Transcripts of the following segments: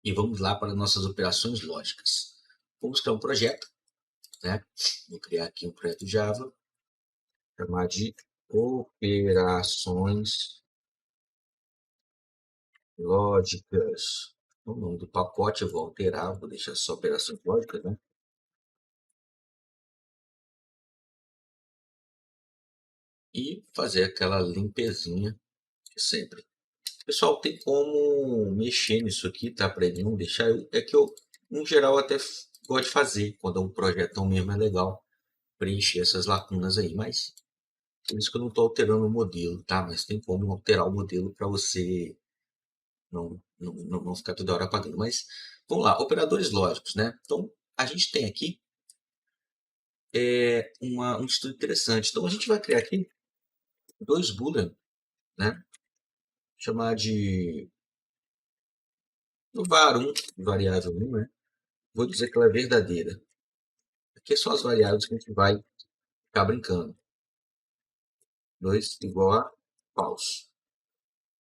e vamos lá para nossas operações lógicas. Vamos criar um projeto, né? Vou criar aqui um projeto Java, chamar de operações lógicas. O nome do pacote eu vou alterar, vou deixar só operações lógicas, né? E fazer aquela limpezinha de sempre. Pessoal, tem como mexer nisso aqui, tá? Para ele não deixar. É que eu, em geral, até gosto de fazer. Quando é um projetão mesmo, é legal preencher essas lacunas aí. Mas, por isso que eu não estou alterando o modelo, tá? Mas tem como alterar o modelo para você não ficar toda hora apagando. Mas, vamos lá. Operadores lógicos, né? Então, a gente tem aqui um estudo interessante. Então, a gente vai criar aqui dois boolean, né? Chamar de no var1, variável 1, né? Vou dizer que ela é verdadeira. Aqui são as variáveis que a gente vai ficar brincando. 2 igual a falso.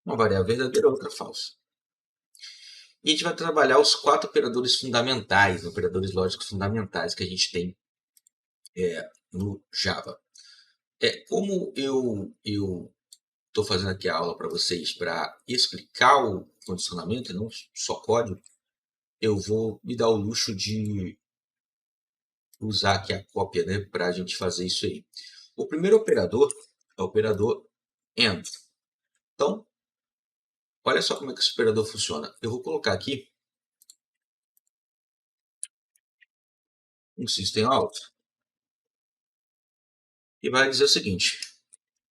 Uma variável verdadeira, outra falsa. E a gente vai trabalhar os 4 operadores fundamentais, operadores lógicos fundamentais que a gente tem no Java. Como eu estou fazendo aqui a aula para vocês para explicar o condicionamento e não só código, eu vou me dar o luxo de usar aqui a cópia, né, para a gente fazer isso aí. O primeiro operador é o operador AND. Então, olha só como é que esse operador funciona. Eu vou colocar aqui um system out e vai dizer o seguinte: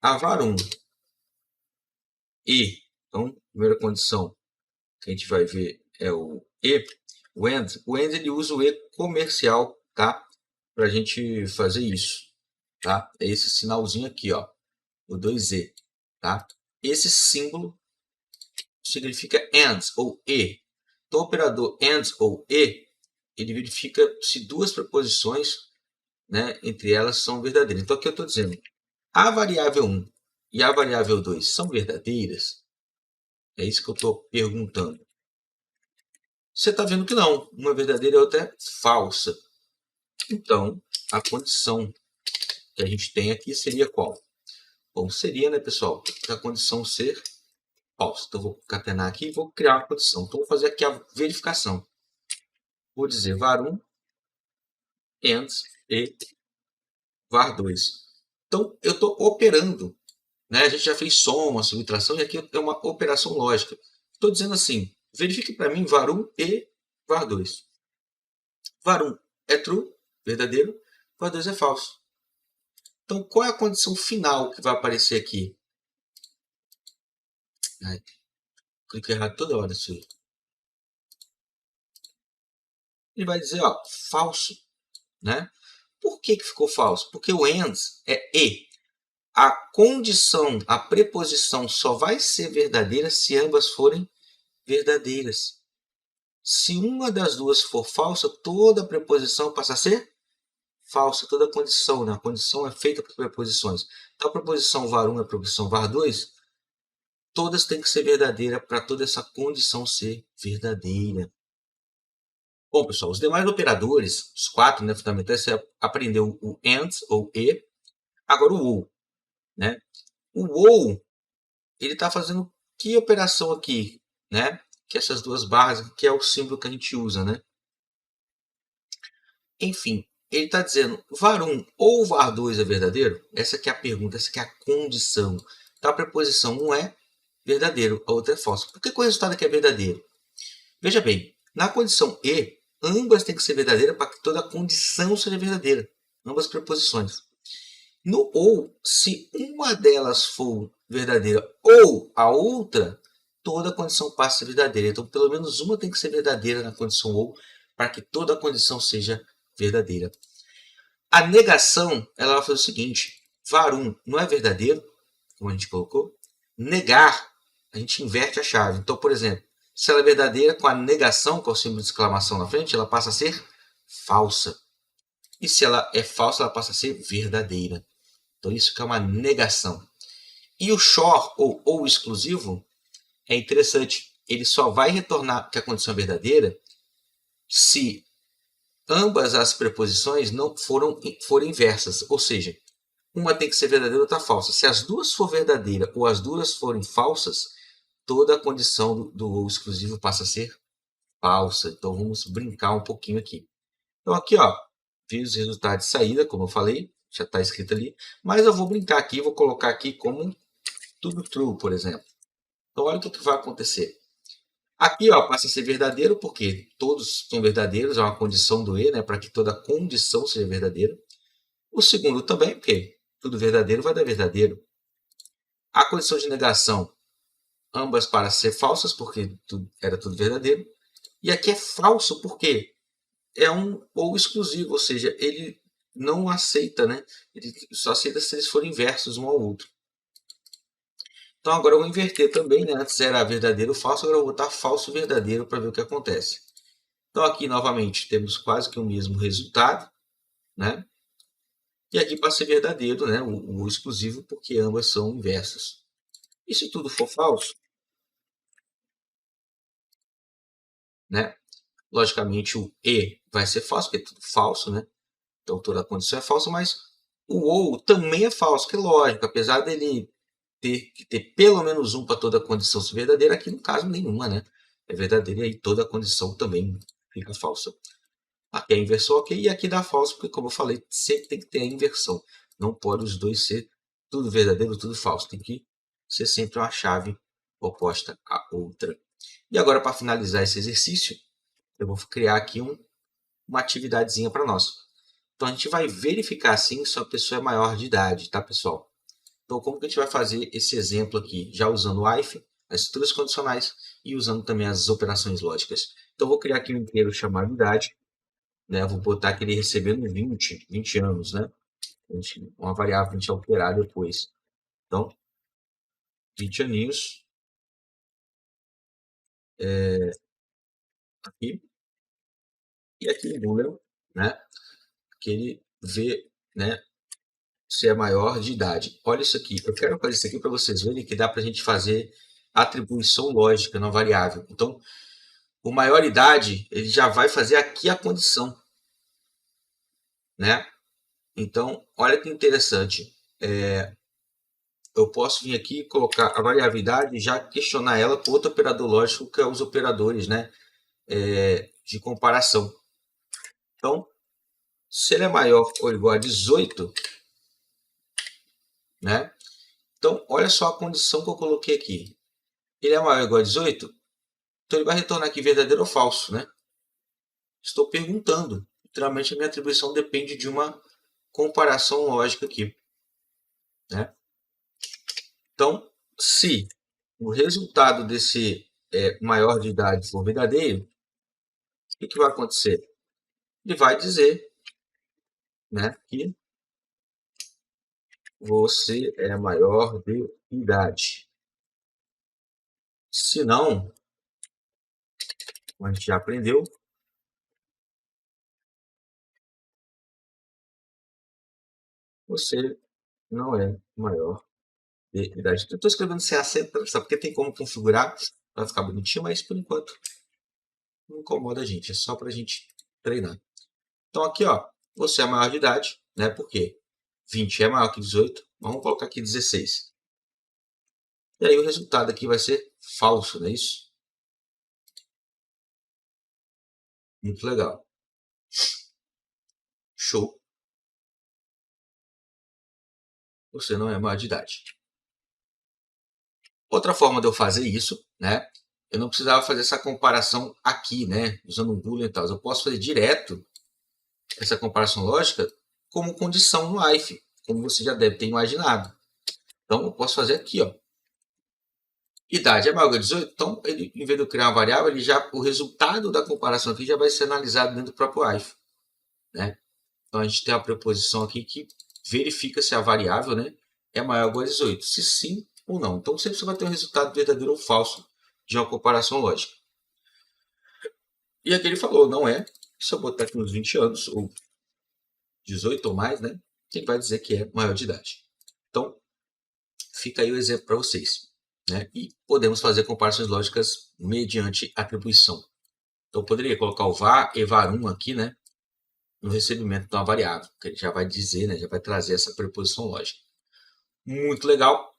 a var1 e, então, primeira condição que a gente vai ver é o e, o AND. O AND ele usa o e comercial, tá? Para a gente fazer isso, tá? É esse sinalzinho aqui, ó, o 2e, tá? Esse símbolo significa AND ou e. Então, o operador AND ou e, ele verifica se duas preposições, né, entre elas são verdadeiras. Então, aqui eu estou dizendo, a variável 1 e a variável 2 são verdadeiras? É isso que eu estou perguntando. Você está vendo que não, uma é verdadeira e a outra é falsa. Então, a condição que a gente tem aqui seria qual? Bom, seria, né, pessoal, a condição ser falsa. Então, vou concatenar aqui e vou criar uma condição. Então, vou fazer aqui a verificação. Vou dizer var1 AND e var2. Então, eu estou operando, né? A gente já fez soma, subtração, e aqui é uma operação lógica. Estou dizendo assim, verifique para mim var1 e var2. var1 é true, verdadeiro, var2 é falso. Então, qual é a condição final que vai aparecer aqui? Ai, clico errado toda hora isso aí. Ele vai dizer, ó, falso, né? Por que ficou falso? Porque o AND é e. A condição, a preposição só vai ser verdadeira se ambas forem verdadeiras. Se uma das duas for falsa, toda a preposição passa a ser falsa, toda a condição, né? A condição é feita por preposições. Então, a preposição var1 e a preposição var2, todas têm que ser verdadeiras para toda essa condição ser verdadeira. Bom, pessoal, os demais operadores, os 4, né, fundamentais, você aprendeu o AND, ou e, agora o OR, né? O OR, ele está fazendo que operação aqui, né? Que essas duas barras, que é o símbolo que a gente usa, né? Enfim, ele está dizendo var1 ou var2 é verdadeiro? Essa aqui é a pergunta, essa aqui é a condição. Então, a preposição 1 é verdadeiro, a outra é falsa. Por que o resultado aqui é verdadeiro? Veja bem, na condição e, ambas têm que ser verdadeiras para que toda a condição seja verdadeira. Ambas preposições. No ou, se uma delas for verdadeira ou a outra, toda a condição passa a ser verdadeira. Então, pelo menos uma tem que ser verdadeira na condição ou, para que toda a condição seja verdadeira. A negação, ela vai fazer o seguinte: var1 não é verdadeiro, como a gente colocou. Negar, a gente inverte a chave. Então, por exemplo, se ela é verdadeira com a negação, com o símbolo de exclamação na frente, ela passa a ser falsa. E se ela é falsa, ela passa a ser verdadeira. Então, isso que é uma negação. E o XOR, ou exclusivo, é interessante. ele só vai retornar que a condição é verdadeira se ambas as preposições não forem inversas, ou seja, uma tem que ser verdadeira e outra falsa. Se as duas for verdadeira ou as duas forem falsas, toda a condição do ou exclusivo passa a ser falsa. Então vamos brincar um pouquinho aqui. Então aqui, ó, fiz os resultados de saída, como eu falei, já está escrito ali, mas eu vou brincar aqui, vou colocar aqui como tudo true, por exemplo. Então olha o que vai acontecer. Aqui, ó, passa a ser verdadeiro, porque todos são verdadeiros, é uma condição do E, né, para que toda condição seja verdadeira. O segundo também, porque tudo verdadeiro vai dar verdadeiro. A condição de negação, ambas para ser falsas, porque era tudo verdadeiro. E aqui é falso, porque é um ou exclusivo, ou seja, ele não aceita, né? Ele só aceita se eles forem inversos um ao outro. Então agora eu vou inverter também, né? Antes era verdadeiro ou falso, agora eu vou botar falso verdadeiro para ver o que acontece. Então aqui novamente temos quase que o mesmo resultado, né? E aqui para ser verdadeiro, né? O exclusivo, porque ambas são inversas. E se tudo for falso, né? Logicamente o E vai ser falso, porque é tudo falso, né? Então toda a condição é falsa, mas o ou também é falso, que é lógico, apesar dele ter que ter pelo menos um para toda a condição ser verdadeira, aqui no caso nenhuma, né? É verdadeira e aí toda a condição também fica falsa. Aqui é a inversão, ok, e aqui dá falso, porque como eu falei, sempre tem que ter a inversão. Não pode os dois ser tudo verdadeiro, tudo falso. Tem que ser sempre uma chave oposta à outra. E agora, para finalizar esse exercício, eu vou criar aqui uma atividadezinha para nós. Então, a gente vai verificar, assim, se a pessoa é maior de idade, tá, pessoal? Então, como que a gente vai fazer esse exemplo aqui? Já usando o if, as estruturas condicionais e usando também as operações lógicas. Então, eu vou criar aqui um inteiro chamado idade, né? Vou botar que ele recebendo 20 anos, né? Uma variável para a gente alterar depois. Então, 20 aninhos. Aqui. E aqui em boolean, né? Que ele vê, né? Se é maior de idade. Olha isso aqui. Eu quero fazer isso aqui para vocês verem que dá para a gente fazer atribuição lógica na variável. Então, o maior idade, ele já vai fazer aqui a condição, né? Então, olha que interessante. Eu posso vir aqui e colocar a variabilidade e já questionar ela com outro operador lógico, que é os operadores, né? De comparação. Então, se ele é maior ou igual a 18, né? Então, olha só a condição que eu coloquei aqui. Ele é maior ou igual a 18, então ele vai retornar aqui verdadeiro ou falso, né? Estou perguntando. Literalmente, a minha atribuição depende de uma comparação lógica aqui, né? Então, se o resultado desse maior de idade for verdadeiro, o que vai acontecer? Ele vai dizer, né, que você é maior de idade. Se não, como a gente já aprendeu, você não é maior de idade. Eu estou escrevendo sem acento, porque tem como configurar para ficar bonitinho, mas por enquanto não incomoda a gente, é só para a gente treinar. Então aqui, ó, você é maior de idade, né? Por quê? 20 é maior que 18, vamos colocar aqui 16. E aí o resultado aqui vai ser falso, não é isso? Muito legal. Show. Você não é maior de idade. Outra forma de eu fazer isso, né? Eu não precisava fazer essa comparação aqui, né? Usando um boolean e tal. Eu posso fazer direto essa comparação lógica como condição no if, como você já deve ter imaginado. Então, eu posso fazer aqui, ó. Idade é maior que 18, então, ele, em vez de eu criar uma variável, o resultado da comparação aqui já vai ser analisado dentro do próprio if, né? Então, a gente tem a preposição aqui que verifica se a variável, né, é maior ou igual a 18, se sim ou não. Então, sempre você vai ter um resultado verdadeiro ou falso de uma comparação lógica. E aqui ele falou, não é. Se eu botar aqui uns 20 anos, ou 18 ou mais, né, ele vai dizer que é maior de idade. Então, fica aí o exemplo para vocês. né? E podemos fazer comparações lógicas mediante atribuição. Então, eu poderia colocar o var e var1 aqui, né? No recebimento de uma variável, que ele já vai dizer, né? Já vai trazer essa preposição lógica. Muito legal.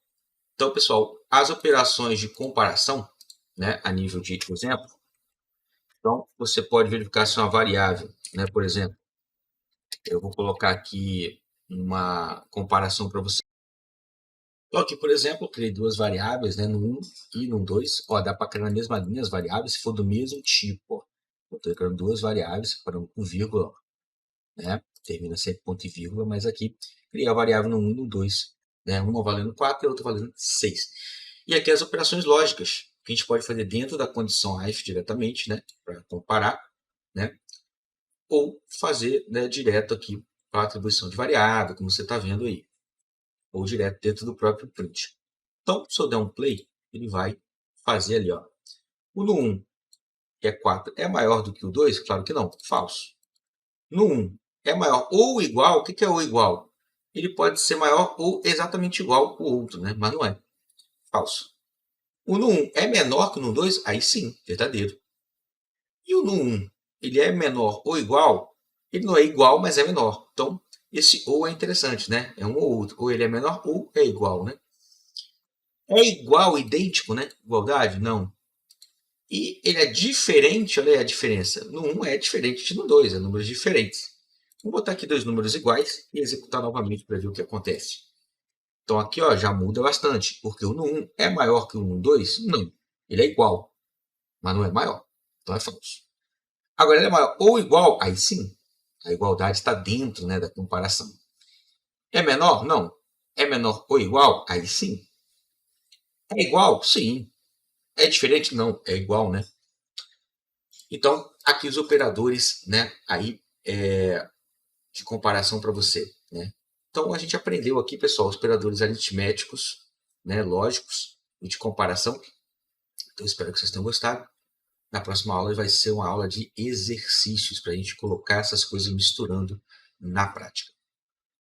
Então, pessoal, as operações de comparação, né? A nível de exemplo, então, você pode verificar se uma variável, né? Por exemplo, eu vou colocar aqui uma comparação para você. Então, aqui, por exemplo, eu criei duas variáveis, né, no 1 e no 2. Ó, dá para criar na mesma linha as variáveis se for do mesmo tipo. Ó. Eu estou criando duas variáveis, separando com vírgula, né? Termina sempre ponto e vírgula, mas aqui criei a variável no 1 e no 2. Né? Uma valendo 4 e a outra valendo 6. E aqui as operações lógicas, que a gente pode fazer dentro da condição if diretamente, né? Para comparar, né? Ou fazer, né, direto aqui para a atribuição de variável, como você está vendo aí. Ou direto dentro do próprio print. Então, se eu der um play, ele vai fazer ali, ó. O no 1, que é 4, é maior do que o 2? Claro que não, falso. No 1, é maior ou igual? O que é ou igual? Ele pode ser maior ou exatamente igual ao outro, né? Mas não é. Falso. O no 1 é menor que o no 2? Aí sim, verdadeiro. E o no 1, ele é menor ou igual? Ele não é igual, mas é menor. Então, esse ou é interessante, né? É um ou outro. Ou ele é menor ou é igual, né? É igual, idêntico, né? Igualdade? Não. E ele é diferente, olha aí a diferença. No 1 é diferente de no 2, é números diferentes. Vou botar aqui dois números iguais e executar novamente para ver o que acontece. Então aqui ó, já muda bastante, porque o no 1 é maior que o no 2? Não. Ele é igual, mas não é maior. Então é falso. Agora ele é maior ou igual? Aí sim, a igualdade está dentro, né, da comparação. É menor? Não. É menor ou igual? Aí sim. É igual? Sim. É diferente? Não. É igual, né? Então, aqui os operadores, né, aí de comparação para você, né? Então, a gente aprendeu aqui, pessoal, os operadores aritméticos, né, lógicos e de comparação. Então, espero que vocês tenham gostado. Na próxima aula vai ser uma aula de exercícios para a gente colocar essas coisas misturando na prática.